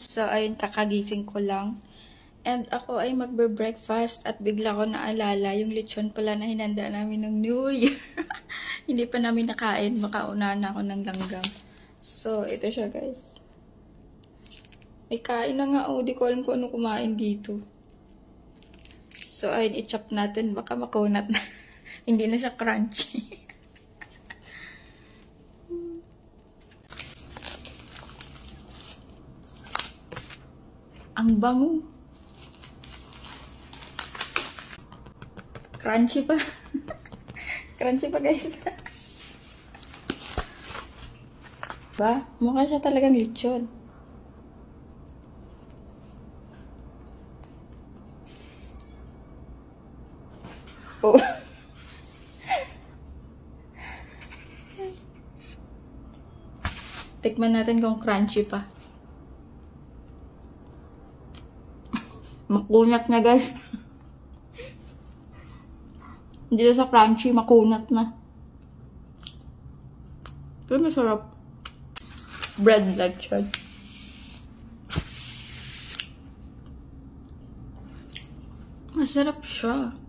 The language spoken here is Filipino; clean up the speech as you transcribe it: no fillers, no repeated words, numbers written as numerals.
So, ayun, kakagising ko lang. And ako ay magbe-breakfast at bigla ko naalala yung lechon pala na hinanda namin ng New Year. Hindi pa namin nakain, makaunahan na ako ng langgam. So, ito siya guys. May kain na nga, oh, di ko alam kung ano kumain dito. So, ayun, i-chop natin, baka makunat na. Hindi na siya crunchy. Ang bango. Crunchy pa. Crunchy pa guys. Ba? Mukha siya talagang lechon. Oh. Tikman natin kung crunchy pa. Makunat na guys. Hindi na sa crunchy, makunat na. Pero masarap. Bread lechon. Masarap siya.